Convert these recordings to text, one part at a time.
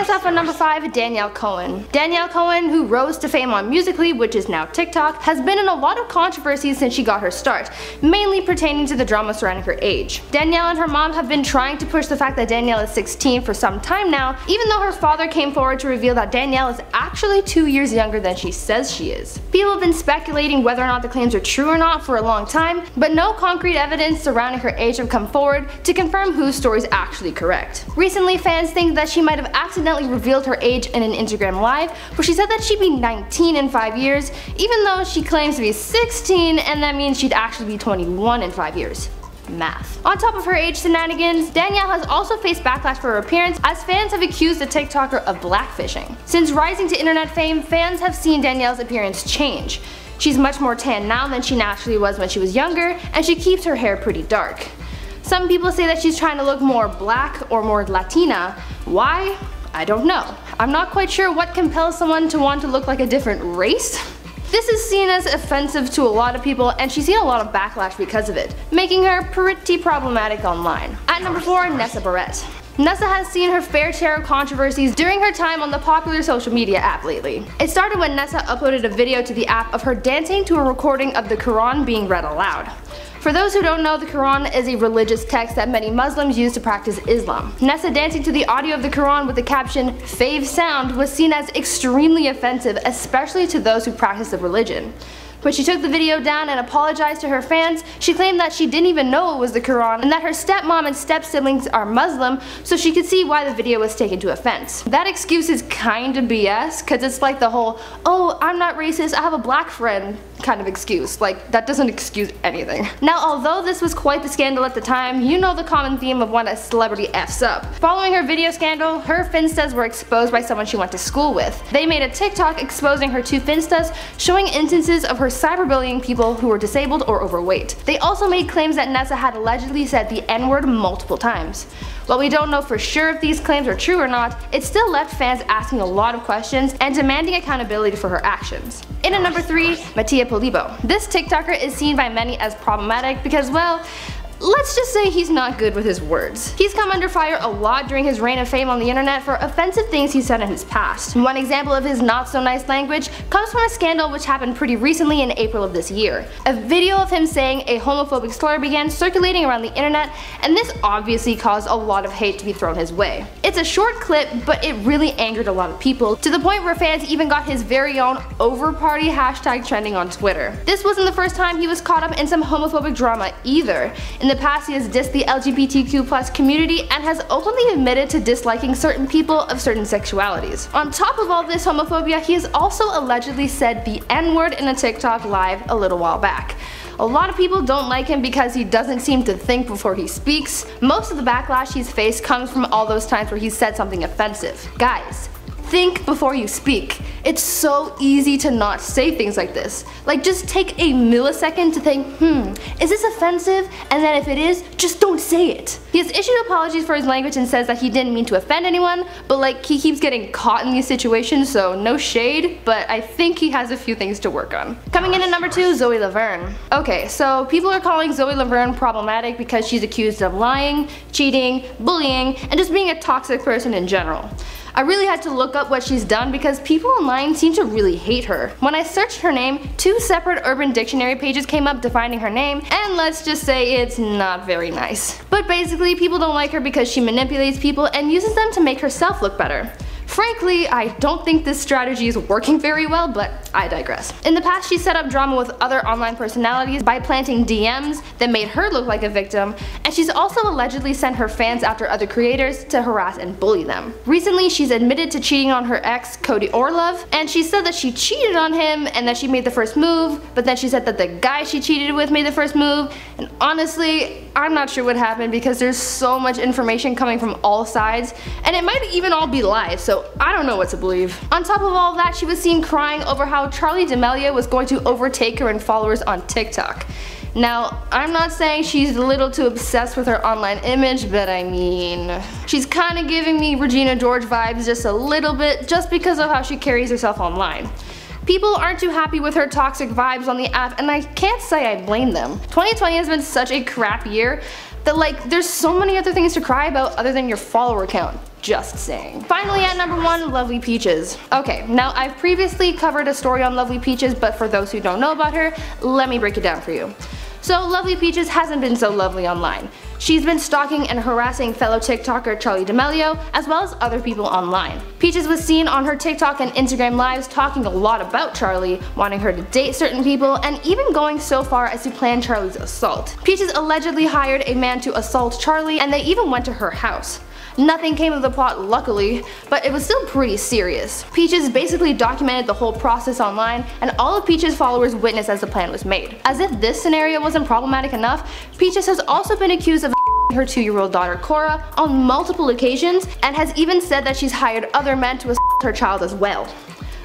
us off on number 5, Danielle Cohn. Danielle Cohn, who rose to fame on Musically, which is now TikTok, has been in a lot of controversies since she got her start, mainly pertaining to the drama surrounding her age. Danielle and her mom have been trying to push the fact that Danielle is 16 for some time now, even though her father came forward to reveal that Danielle is actually 2 years younger than she says she is. People have been speculating whether or not the claims are true or not for a long time, but no concrete evidence surrounding her age have come forward to confirm whose story is actually correct. Recently, fans think that she might have accidentally revealed her age in an Instagram live, where she said that she'd be 19 in 5 years, even though she claims to be 16, and that means she'd actually be 21 in 5 years. Math. On top of her age shenanigans, Danielle has also faced backlash for her appearance, as fans have accused the TikToker of blackfishing. Since rising to internet fame, fans have seen Danielle's appearance change. She's much more tan now than she naturally was when she was younger, and she keeps her hair pretty dark. Some people say that she's trying to look more black or more Latina. Why? I don't know. I'm not quite sure what compels someone to want to look like a different race. This is seen as offensive to a lot of people, and she's seen a lot of backlash because of it, making her pretty problematic online. At number 4, Nessa Barrett. Nessa has seen her fair share of controversies during her time on the popular social media app lately. It started when Nessa uploaded a video to the app of her dancing to a recording of the Quran being read aloud. For those who don't know, the Quran is a religious text that many Muslims use to practice Islam. Nessa dancing to the audio of the Quran with the caption, "Fave sound," was seen as extremely offensive, especially to those who practice the religion. When she took the video down and apologized to her fans, she claimed that she didn't even know it was the Quran and that her stepmom and step-siblings are Muslim, so she could see why the video was taken to offense. That excuse is kinda BS, cause it's like the whole, "Oh, I'm not racist, I have a black friend" kind of excuse. Like, that doesn't excuse anything. Now, although this was quite the scandal at the time, you know the common theme of when a celebrity F's up. Following her video scandal, her Finstas were exposed by someone she went to school with. They made a TikTok exposing her 2 Finstas, showing instances of her cyberbullying people who were disabled or overweight. They also made claims that Nessa had allegedly said the N-word multiple times. While we don't know for sure if these claims are true or not, it still left fans asking a lot of questions and demanding accountability for her actions. In at number 3, Mattia Polibio. This TikToker is seen by many as problematic because, well, let's just say he's not good with his words. He's come under fire a lot during his reign of fame on the internet for offensive things he said in his past. One example of his not so nice language comes from a scandal which happened pretty recently in April of this year. A video of him saying a homophobic slur began circulating around the internet, and this obviously caused a lot of hate to be thrown his way. It's a short clip, but it really angered a lot of people, to the point where fans even got his very own overparty hashtag trending on Twitter. This wasn't the first time he was caught up in some homophobic drama either. In the past, he has dissed the LGBTQ+ community and has openly admitted to disliking certain people of certain sexualities. On top of all this homophobia, he has also allegedly said the N-word in a TikTok live a little while back. A lot of people don't like him because he doesn't seem to think before he speaks. Most of the backlash he's faced comes from all those times where he said something offensive. Guys, think before you speak. It's so easy to not say things like this. Like, just take a millisecond to think, is this offensive? And then if it is, just don't say it. He has issued apologies for his language and says that he didn't mean to offend anyone, but like, he keeps getting caught in these situations, so no shade, but I think he has a few things to work on. Coming in at number 2, Zoe Laverne. Okay, so people are calling Zoe Laverne problematic because she's accused of lying, cheating, bullying, and just being a toxic person in general. I really had to look up what she's done because people online seem to really hate her. When I searched her name, 2 separate Urban Dictionary pages came up defining her name, and let's just say it's not very nice. But basically, people don't like her because she manipulates people and uses them to make herself look better. Frankly, I don't think this strategy is working very well, but I digress. In the past, she set up drama with other online personalities by planting DMs that made her look like a victim, and she's also allegedly sent her fans after other creators to harass and bully them. Recently, she's admitted to cheating on her ex, Cody Orlov, and she said that she cheated on him and that she made the first move, but then she said that the guy she cheated with made the first move, and honestly, I'm not sure what happened because there's so much information coming from all sides, and it might even all be lies, so I don't know what to believe. On top of all that, she was seen crying over how Charli D'Amelio was going to overtake her in followers on TikTok. Now, I'm not saying she's a little too obsessed with her online image, but I mean, she's kinda giving me Regina George vibes just a little bit, just because of how she carries herself online. People aren't too happy with her toxic vibes on the app, and I can't say I blame them. 2020 has been such a crap year, that like there's so many other things to cry about other than your follower count. Just saying. Finally at number 1, Lovely Peaches. Okay, now I've previously covered a story on Lovely Peaches, but for those who don't know about her, let me break it down for you. So Lovely Peaches hasn't been so lovely online. She's been stalking and harassing fellow TikToker Charli D'Amelio, as well as other people online. Peaches was seen on her TikTok and Instagram lives talking a lot about Charli, wanting her to date certain people, and even going so far as to plan Charli's assault. Peaches allegedly hired a man to assault Charli, and they even went to her house. Nothing came of the plot, luckily, but it was still pretty serious. Peaches basically documented the whole process online, and all of Peaches' followers witnessed as the plan was made. As if this scenario wasn't problematic enough, Peaches has also been accused of her 2-year-old daughter Cora on multiple occasions, and has even said that she's hired other men to assault her child as well.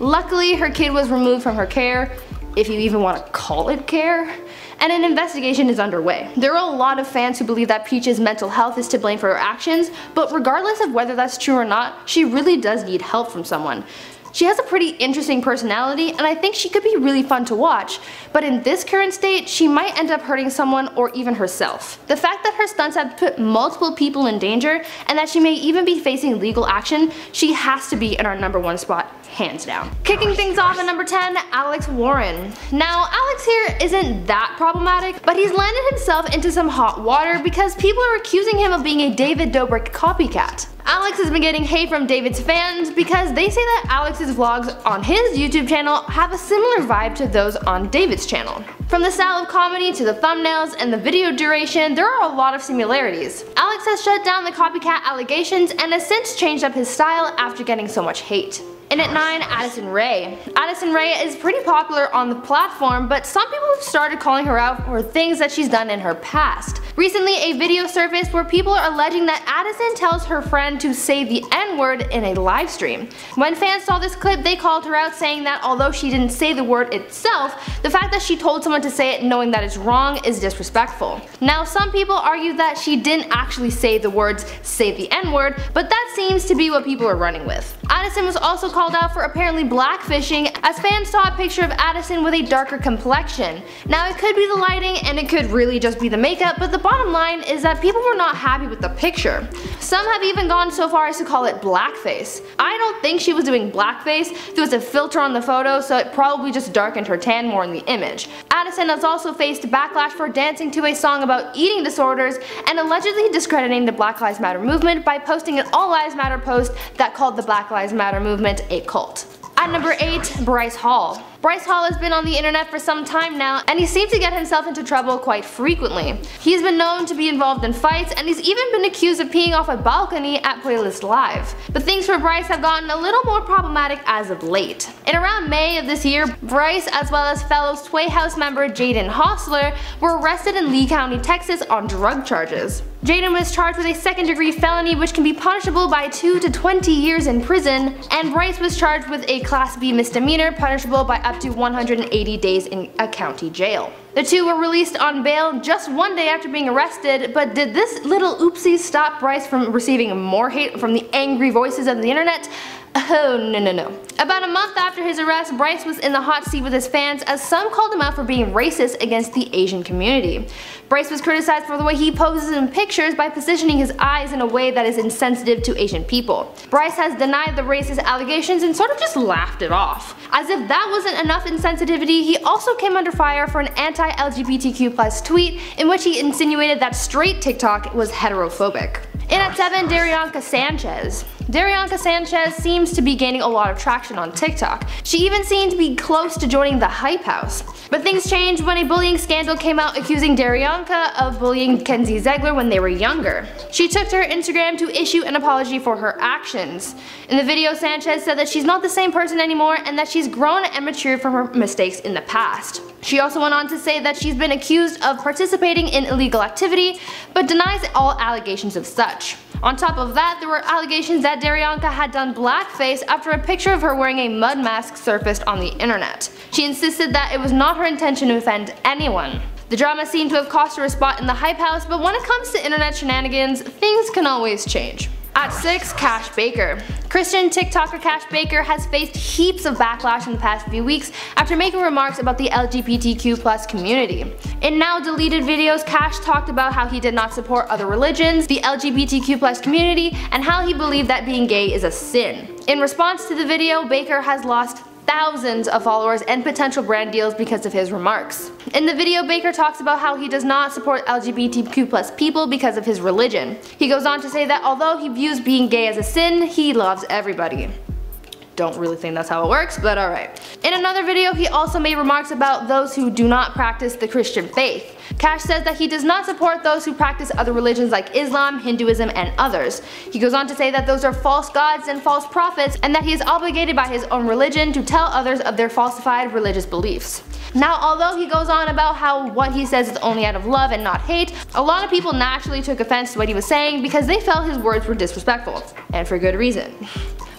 Luckily, her kid was removed from her care, if you even want to call it care, and an investigation is underway. There are a lot of fans who believe that Peaches' mental health is to blame for her actions, but regardless of whether that's true or not, she really does need help from someone. She has a pretty interesting personality, and I think she could be really fun to watch, but in this current state, she might end up hurting someone or even herself. The fact that her stunts have put multiple people in danger, and that she may even be facing legal action, she has to be in our number 1 spot, hands down. Kicking things off at number 10, Alex Warren. Now, Alex here isn't that problematic, but he's landed himself into some hot water because people are accusing him of being a David Dobrik copycat. Alex has been getting hate from David's fans because they say that Alex's vlogs on his YouTube channel have a similar vibe to those on David's channel. From the style of comedy to the thumbnails and the video duration, there are a lot of similarities. Alex has shut down the copycat allegations and has since changed up his style after getting so much hate. And at 9, Addison Rae. Addison Rae is pretty popular on the platform, but some people have started calling her out for things that she's done in her past. Recently, a video surfaced where people are alleging that Addison tells her friend to say the N-word in a live stream. When fans saw this clip, they called her out, saying that although she didn't say the word itself, the fact that she told someone to say it knowing that it's wrong is disrespectful. Now, some people argue that she didn't actually say the words "say the N-word," but that seems to be what people are running with. Addison was also called out for apparently blackfishing, as fans saw a picture of Addison with a darker complexion. Now, it could be the lighting and it could really just be the makeup, but the bottom line is that people were not happy with the picture. Some have even gone so far as to call it blackface. I don't think she was doing blackface. There was a filter on the photo, so it probably just darkened her tan more in the image. Addison has also faced backlash for dancing to a song about eating disorders and allegedly discrediting the Black Lives Matter movement by posting an All Lives Matter post that called the Black Lives Matter movement a cult. At number 8, Bryce Hall. Bryce Hall has been on the internet for some time now, and he seems to get himself into trouble quite frequently. He's been known to be involved in fights, and he's even been accused of peeing off a balcony at Playlist Live. But things for Bryce have gotten a little more problematic as of late. In around May of this year, Bryce, as well as fellow Sway House member Jaden Hostler, were arrested in Lee County, Texas on drug charges. Jaden was charged with a second-degree felony which can be punishable by 2 to 20 years in prison, and Bryce was charged with a Class B misdemeanor punishable by up to 180 days in a county jail. The two were released on bail just one day after being arrested, but did this little oopsie stop Bryce from receiving more hate from the angry voices of the internet? Oh no. About a month after his arrest, Bryce was in the hot seat with his fans as some called him out for being racist against the Asian community. Bryce was criticized for the way he poses in pictures by positioning his eyes in a way that is insensitive to Asian people. Bryce has denied the racist allegations and sort of just laughed it off. As if that wasn't enough insensitivity, he also came under fire for an anti-LGBTQ+ tweet in which he insinuated that straight TikTok was heterophobic. In at 7, Darianka Sanchez. Darianka Sanchez seems to be gaining a lot of traction on TikTok. She even seemed to be close to joining the Hype House. But things changed when a bullying scandal came out accusing Darianka of bullying Kenzie Ziegler when they were younger. She took to her Instagram to issue an apology for her actions. In the video, Sanchez said that she's not the same person anymore and that she's grown and matured from her mistakes in the past. She also went on to say that she's been accused of participating in illegal activity, but denies all allegations of such. On top of that, there were allegations that Darianka had done blackface after a picture of her wearing a mud mask surfaced on the internet. She insisted that it was not her intention to offend anyone. The drama seemed to have cost her a spot in the Hype House, but when it comes to internet shenanigans, things can always change. At 6, Cash Baker. Christian TikToker Cash Baker has faced heaps of backlash in the past few weeks after making remarks about the LGBTQ+ community. In now deleted videos, Cash talked about how he did not support other religions, the LGBTQ+ community, and how he believed that being gay is a sin. In response to the video, Baker has lost thousands of followers and potential brand deals because of his remarks. In the video, Baker talks about how he does not support LGBTQ+ people because of his religion. He goes on to say that although he views being gay as a sin, he loves everybody. Don't really think that's how it works, but alright. In another video, he also made remarks about those who do not practice the Christian faith. Cash says that he does not support those who practice other religions like Islam, Hinduism, and others. He goes on to say that those are false gods and false prophets, and that he is obligated by his own religion to tell others of their falsified religious beliefs. Now, although he goes on about how what he says is only out of love and not hate, a lot of people naturally took offense to what he was saying because they felt his words were disrespectful, and for good reason.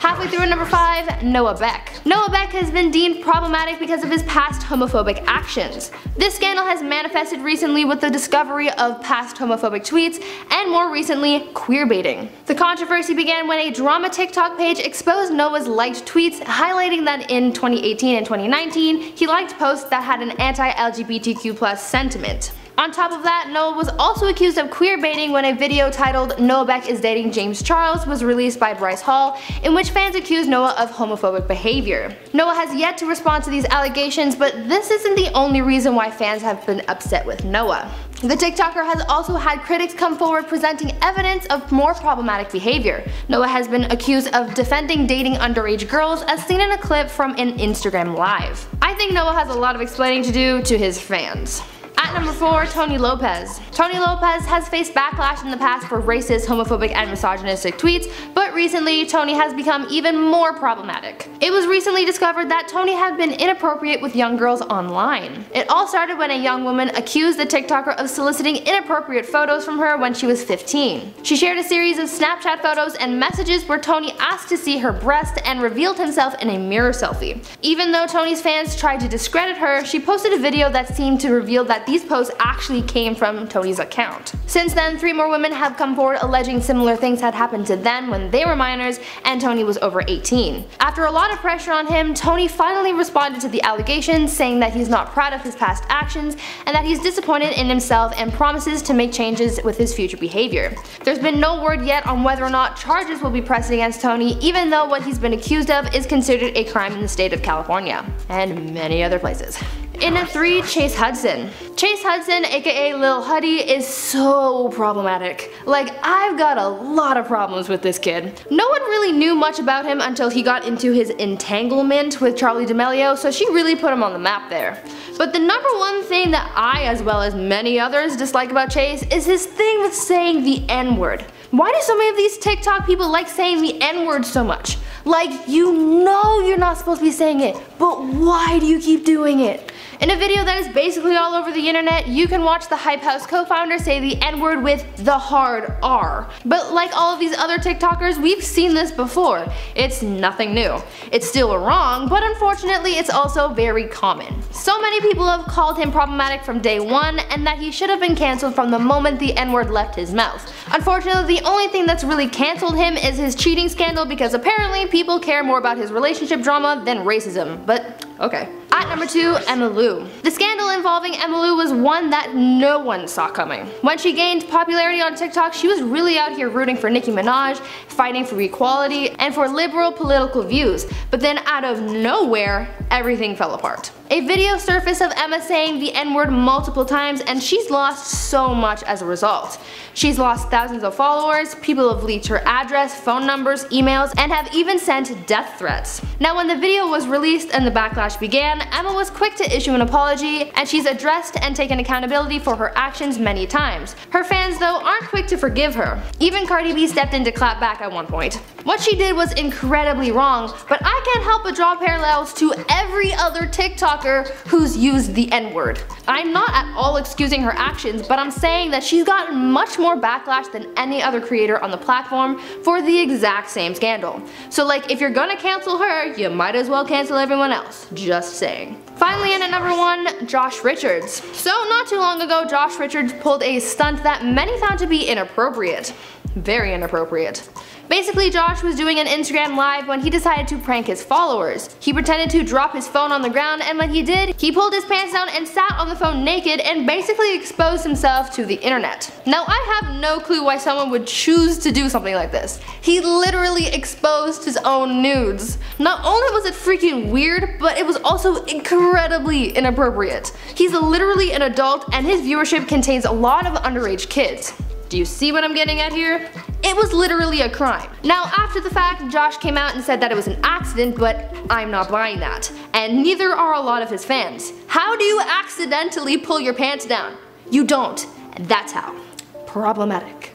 Halfway through at number 5, Noah Beck. Noah Beck has been deemed problematic because of his past homophobic actions. This scandal has manifested recently with the discovery of past homophobic tweets and more recently, queerbaiting. The controversy began when a drama TikTok page exposed Noah's liked tweets, highlighting that in 2018 and 2019 he liked posts that had an anti-LGBTQ+ sentiment. On top of that, Noah was also accused of queerbaiting when a video titled "Noah Beck is dating James Charles" was released by Bryce Hall, in which fans accused Noah of homophobic behavior. Noah has yet to respond to these allegations, but this isn't the only reason why fans have been upset with Noah. The TikToker has also had critics come forward presenting evidence of more problematic behavior. Noah has been accused of defending dating underage girls, as seen in a clip from an Instagram Live. I think Noah has a lot of explaining to do to his fans. At number 4, Tony Lopez. Tony Lopez has faced backlash in the past for racist, homophobic, and misogynistic tweets, but recently Tony has become even more problematic. It was recently discovered that Tony had been inappropriate with young girls online. It all started when a young woman accused the TikToker of soliciting inappropriate photos from her when she was 15. She shared a series of Snapchat photos and messages where Tony asked to see her breast and revealed himself in a mirror selfie. Even though Tony's fans tried to discredit her, she posted a video that seemed to reveal that these posts actually came from Tony's account. Since then, 3 more women have come forward alleging similar things had happened to them when they were minors and Tony was over 18. After a lot of pressure on him, Tony finally responded to the allegations, saying that he's not proud of his past actions and that he's disappointed in himself and promises to make changes with his future behavior. There's been no word yet on whether or not charges will be pressed against Tony, even though what he's been accused of is considered a crime in the state of California and many other places. In at 3, Chase Hudson. Chase Hudson, aka Lil Huddy, is so problematic. Like, I've got a lot of problems with this kid. No one really knew much about him until he got into his entanglement with Charli D'Amelio, so she really put him on the map there. But the number one thing that I, as well as many others, dislike about Chase is his thing with saying the N-word. Why do so many of these TikTok people like saying the N-word so much? Like, you know you're not supposed to be saying it, but why do you keep doing it? In a video that is basically all over the internet, you can watch the Hype House co-founder say the N-word with the hard R. But like all of these other TikTokers, we've seen this before. It's nothing new. It's still wrong, but unfortunately it's also very common. So many people have called him problematic from day one, and that he should have been cancelled from the moment the N-word left his mouth. Unfortunately, the only thing that's really cancelled him is his cheating scandal, because apparently people care more about his relationship drama than racism, but okay. At number 2, Emmuhlu. The scandal involving Emmuhlu was one that no one saw coming. When she gained popularity on TikTok, she was really out here rooting for Nicki Minaj, fighting for equality, and for liberal political views. But then out of nowhere, everything fell apart. A video surfaced of Emma saying the N-word multiple times, and she's lost so much as a result. She's lost thousands of followers, people have leaked her address, phone numbers, emails, and have even sent death threats. Now, when the video was released and the backlash began, Emma was quick to issue an apology, and she's addressed and taken accountability for her actions many times. Her fans, though, aren't quick to forgive her. Even Cardi B stepped in to clap back at one point. What she did was incredibly wrong, but I can't help but draw parallels to every other TikToker who's used the N-word. I'm not at all excusing her actions, but I'm saying that she's gotten much more backlash than any other creator on the platform for the exact same scandal. So like, if you're gonna cancel her, you might as well cancel everyone else. Just saying. Finally, in at number 1, Josh Richards. So not too long ago, Josh Richards pulled a stunt that many found to be inappropriate. Very inappropriate. Basically, Josh was doing an Instagram live when he decided to prank his followers. He pretended to drop his phone on the ground, and when he did, he pulled his pants down and sat on the phone naked and basically exposed himself to the internet. Now, I have no clue why someone would choose to do something like this. He literally exposed his own nudes. Not only was it freaking weird, but it was also incredibly inappropriate. He's literally an adult, and his viewership contains a lot of underage kids. Do you see what I'm getting at here? It was literally a crime. Now, after the fact, Josh came out and said that it was an accident, but I'm not buying that. And neither are a lot of his fans. How do you accidentally pull your pants down? You don't. And that's how. Problematic.